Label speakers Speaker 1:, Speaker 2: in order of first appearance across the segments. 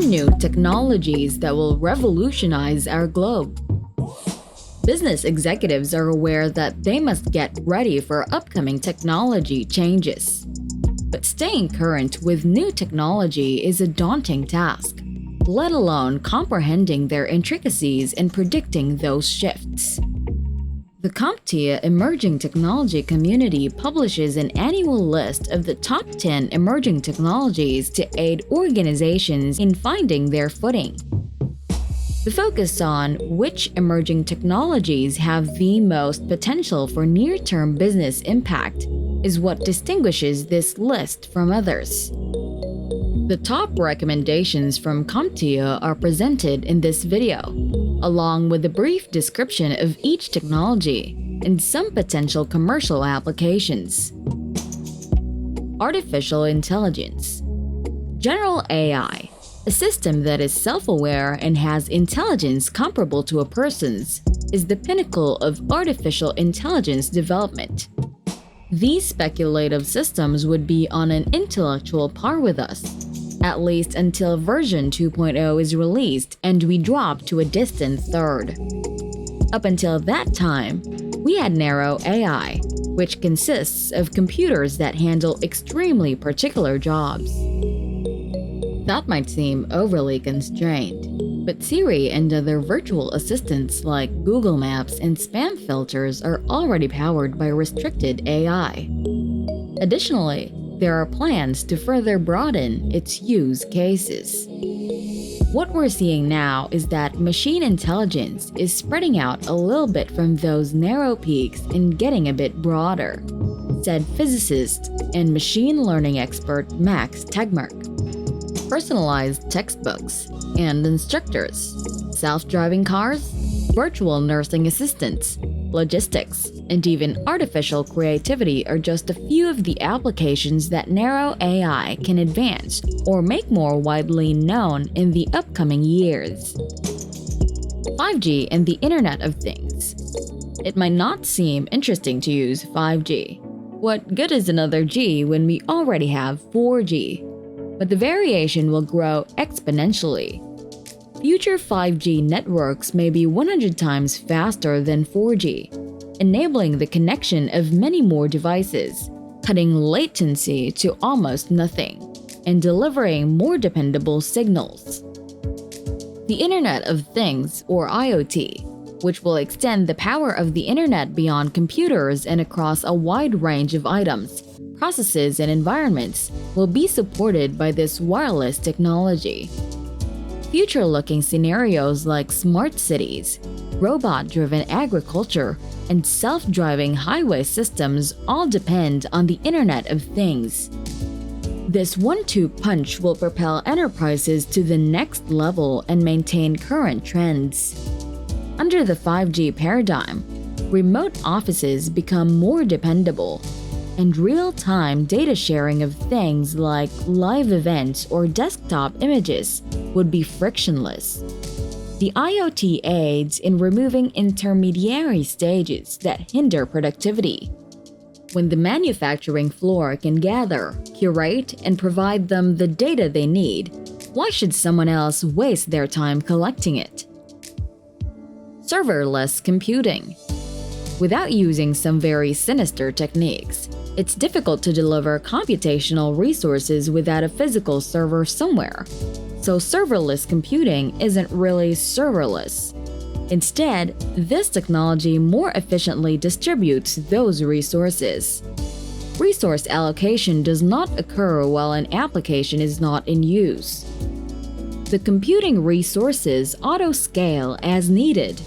Speaker 1: new technologies that will revolutionize our globe. Business executives are aware that they must get ready for upcoming technology changes. But staying current with new technology is a daunting task, let alone comprehending their intricacies and predicting those shifts. The CompTIA Emerging Technology Community publishes an annual list of the top 10 emerging technologies to aid organizations in finding their footing. The focus on which emerging technologies have the most potential for near-term business impact is what distinguishes this list from others. The top recommendations from CompTIA are presented in this video, along with a brief description of each technology and some potential commercial applications. Artificial Intelligence. General AI, a system that is self-aware and has intelligence comparable to a person's, is the pinnacle of artificial intelligence development. These speculative systems would be on an intellectual par with us, at least until version 2.0 is released and we drop to a distant third. Up until that time, we had narrow AI, which consists of computers that handle extremely particular jobs. That might seem overly constrained, but Siri and other virtual assistants like Google Maps and spam filters are already powered by restricted AI. Additionally, there are plans to further broaden its use cases. What we're seeing now is that machine intelligence is spreading out a little bit from those narrow peaks and getting a bit broader, said physicist and machine learning expert Max Tegmark. Personalized textbooks and instructors, self-driving cars, virtual nursing assistants, logistics, and even artificial creativity are just a few of the applications that narrow AI can advance or make more widely known in the upcoming years. 5G and the Internet of Things. It might not seem interesting to use 5G. What good is another G when we already have 4G? But the variation will grow exponentially. Future 5G networks may be 100 times faster than 4G, enabling the connection of many more devices, cutting latency to almost nothing, and delivering more dependable signals. The Internet of Things, or IoT, which will extend the power of the Internet beyond computers and across a wide range of items, processes, and environments, will be supported by this wireless technology. Future-looking scenarios like smart cities, robot-driven agriculture, and self-driving highway systems all depend on the Internet of Things. This one-two punch will propel enterprises to the next level and maintain current trends. Under the 5G paradigm, remote offices become more dependable, and real-time data sharing of things like live events or desktop images would be frictionless. The IoT aids in removing intermediary stages that hinder productivity. When the manufacturing floor can gather, curate, and provide them the data they need, why should someone else waste their time collecting it? Serverless computing. Without using some very sinister techniques, it's difficult to deliver computational resources without a physical server somewhere. So serverless computing isn't really serverless. Instead, this technology more efficiently distributes those resources. Resource allocation does not occur while an application is not in use. The computing resources auto-scale as needed.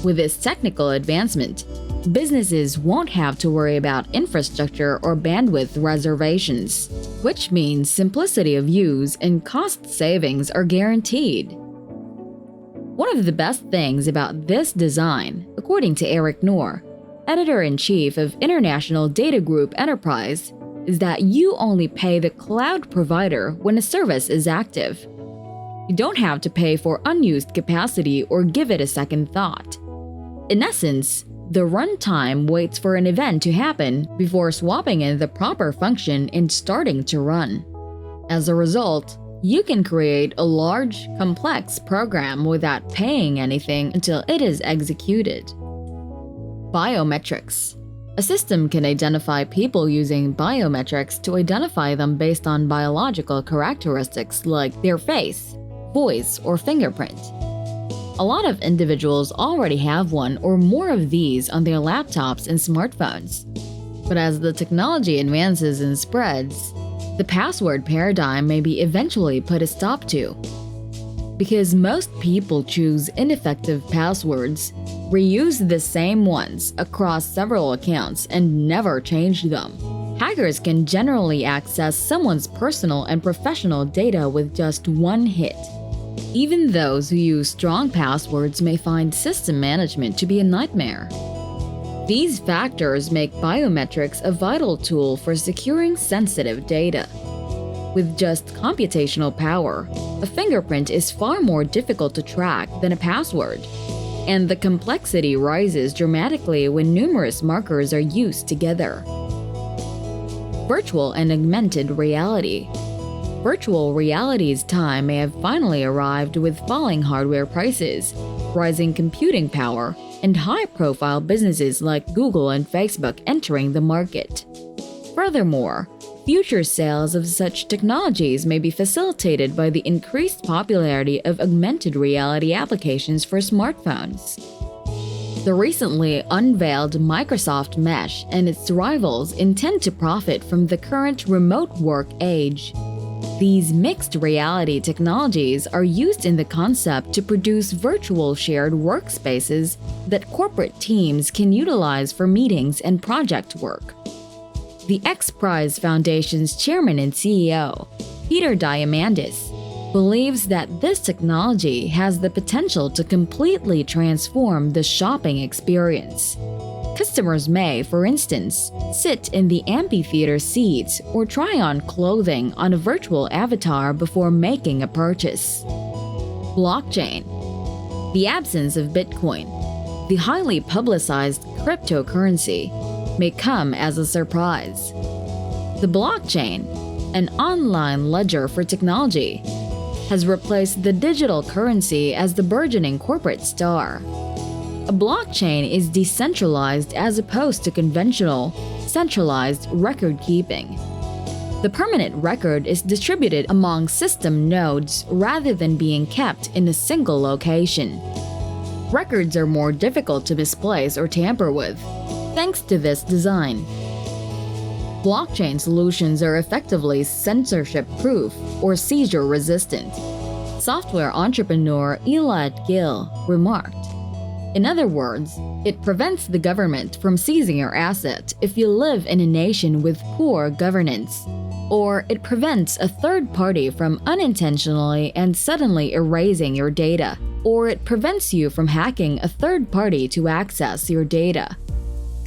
Speaker 1: With this technical advancement, businesses won't have to worry about infrastructure or bandwidth reservations, which means simplicity of use and cost savings are guaranteed. One of the best things about this design, according to Eric Noor, editor-in-chief of International Data Group Enterprise, is that you only pay the cloud provider when a service is active. You don't have to pay for unused capacity or give it a second thought. In essence, the runtime waits for an event to happen before swapping in the proper function and starting to run. As a result, You can create a large, complex program without paying anything until it is executed. Biometrics. A system can identify people using biometrics to identify them based on biological characteristics like their face, voice, or fingerprint. A lot of individuals already have one or more of these on their laptops and smartphones. But as the technology advances and spreads, the password paradigm may be eventually put a stop to. Because most people choose ineffective passwords, reuse the same ones across several accounts, and never change them. Hackers can generally access someone's personal and professional data with just one hit. Even those who use strong passwords may find system management to be a nightmare. These factors make biometrics a vital tool for securing sensitive data. With just computational power, a fingerprint is far more difficult to track than a password, and the complexity rises dramatically when numerous markers are used together. Virtual and augmented reality. Virtual reality's time may have finally arrived with falling hardware prices, rising computing power, and high-profile businesses like Google and Facebook entering the market. Furthermore, future sales of such technologies may be facilitated by the increased popularity of augmented reality applications for smartphones. The recently unveiled Microsoft Mesh and its rivals intend to profit from the current remote work age. These mixed reality technologies are used in the concept to produce virtual shared workspaces that corporate teams can utilize for meetings and project work. The X Prize Foundation's chairman and CEO, Peter Diamandis, believes that this technology has the potential to completely transform the shopping experience. Customers may, for instance, sit in the amphitheater seats or try on clothing on a virtual avatar before making a purchase. Blockchain. The absence of Bitcoin, the highly publicized cryptocurrency, may come as a surprise. The blockchain, an online ledger for technology, has replaced the digital currency as the burgeoning corporate star. A blockchain is decentralized as opposed to conventional, centralized record-keeping. The permanent record is distributed among system nodes rather than being kept in a single location. Records are more difficult to misplace or tamper with, thanks to this design. Blockchain solutions are effectively censorship-proof or seizure-resistant. Software entrepreneur Elliot Gill remarked, "In other words, it prevents the government from seizing your asset if you live in a nation with poor governance, or it prevents a third party from unintentionally and suddenly erasing your data, or it prevents you from hacking a third party to access your data.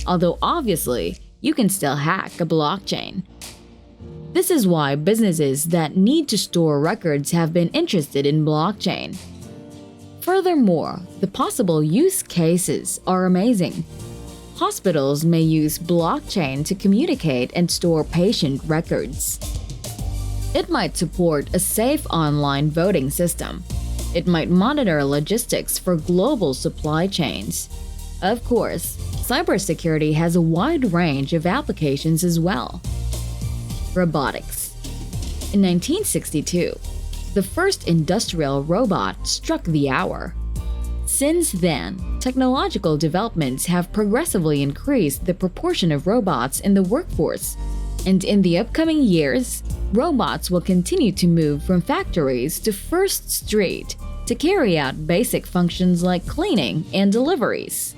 Speaker 1: Although obviously, you can still hack a blockchain." This is why businesses that need to store records have been interested in blockchain. Furthermore, the possible use cases are amazing. Hospitals may use blockchain to communicate and store patient records. It might support a safe online voting system. It might monitor logistics for global supply chains. Of course, cybersecurity has a wide range of applications as well. Robotics. In 1962, the first industrial robot struck the hour. Since then, technological developments have progressively increased the proportion of robots in the workforce, and in the upcoming years, robots will continue to move from factories to First Street to carry out basic functions like cleaning and deliveries.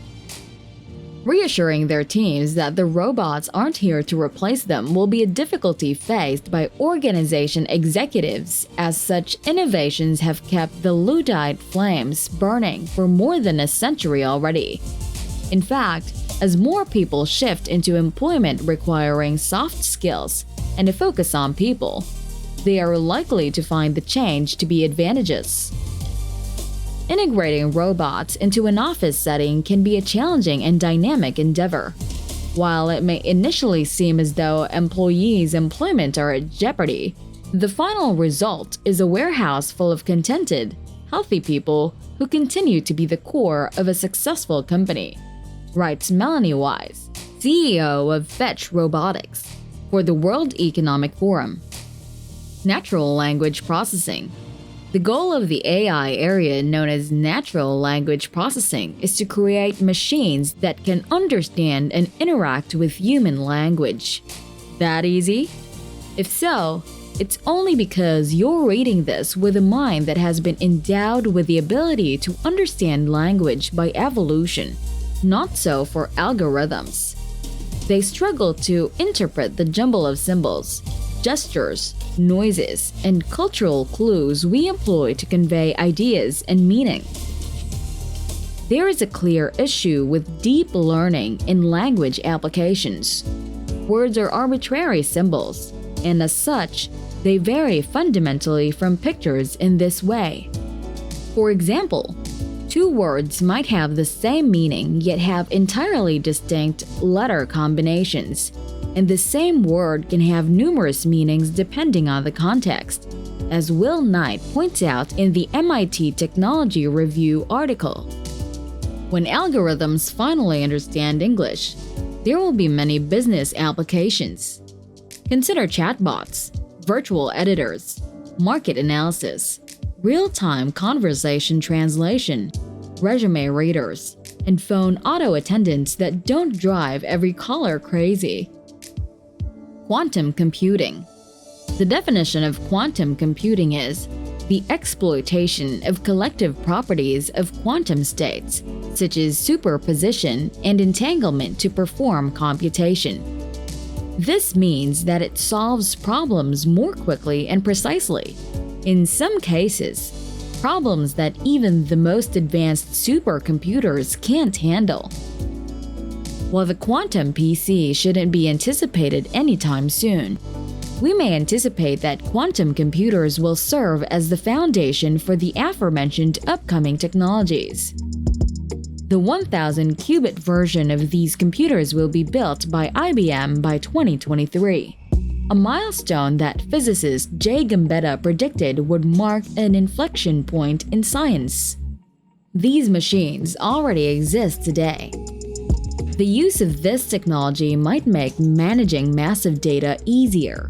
Speaker 1: Reassuring their teams that the robots aren't here to replace them will be a difficulty faced by organization executives, as such innovations have kept the Luddite flames burning for more than a century already. In fact, as more people shift into employment requiring soft skills and a focus on people, they are likely to find the change to be advantageous. Integrating robots into an office setting can be a challenging and dynamic endeavor. While it may initially seem as though employees' employment are at jeopardy, The final result is a warehouse full of contented, healthy people who continue to be the core of a successful company, writes Melanie Wise, CEO of Fetch Robotics, for the World Economic Forum. Natural language processing. The goal of the AI area known as natural language processing is to create machines that can understand and interact with human language. That easy? If so, it's only because you're reading this with a mind that has been endowed with the ability to understand language by evolution. Not so for algorithms. They struggle to interpret the jumble of symbols, gestures, noises, and cultural clues we employ to convey ideas and meaning. There is a clear issue with deep learning in language applications. Words are arbitrary symbols, and as such, they vary fundamentally from pictures in this way. For example, two words might have the same meaning yet have entirely distinct letter combinations, and the same word can have numerous meanings depending on the context, as Will Knight points out in the MIT Technology Review article. When algorithms finally understand English, there will be many business applications. Consider chatbots, virtual editors, market analysis, real-time conversation translation, resume readers, and phone auto attendants that don't drive every caller crazy. Quantum computing. The definition of quantum computing is the exploitation of collective properties of quantum states, such as superposition and entanglement, to perform computation. This means that it solves problems more quickly and precisely. In some cases, problems that even the most advanced supercomputers can't handle. While the quantum PC shouldn't be anticipated anytime soon, we may anticipate that quantum computers will serve as the foundation for the aforementioned upcoming technologies. The 1,000-qubit version of these computers will be built by IBM by 2023, a milestone that physicist Jay Gambetta predicted would mark an inflection point in science. These machines already exist today. The use of this technology might make managing massive data easier.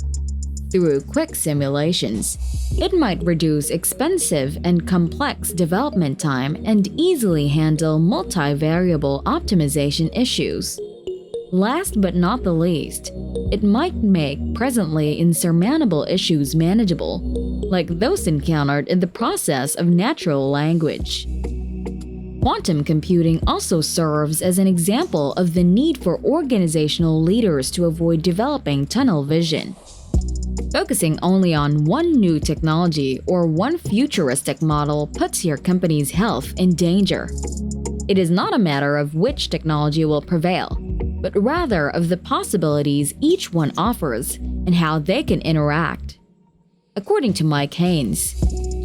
Speaker 1: Through quick simulations, it might reduce expensive and complex development time and easily handle multivariable optimization issues. Last but not the least, it might make presently insurmountable issues manageable, like those encountered in the process of natural language. Quantum computing also serves as an example of the need for organizational leaders to avoid developing tunnel vision. Focusing only on one new technology or one futuristic model puts your company's health in danger. It is not a matter of which technology will prevail, but rather of the possibilities each one offers and how they can interact. According to Mike Haynes,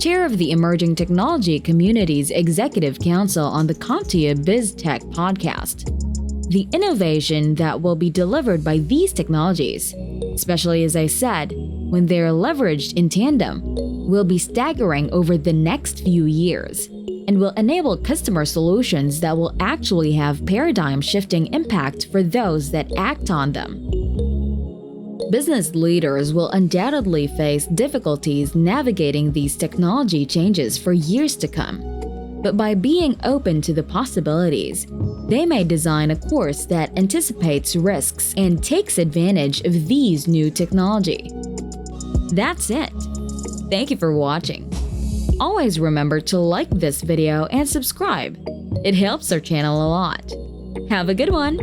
Speaker 1: chair of the Emerging Technology Community's Executive Council on the CompTIA BizTech podcast, the innovation that will be delivered by these technologies, especially as I said, when they are leveraged in tandem, will be staggering over the next few years and will enable customer solutions that will actually have paradigm-shifting impact for those that act on them. Business leaders will undoubtedly face difficulties navigating these technology changes for years to come, but by being open to the possibilities, they may design a course that anticipates risks and takes advantage of these new technology. That's it. Thank you for watching. Always remember to like this video and subscribe. It helps our channel a lot. Have a good one!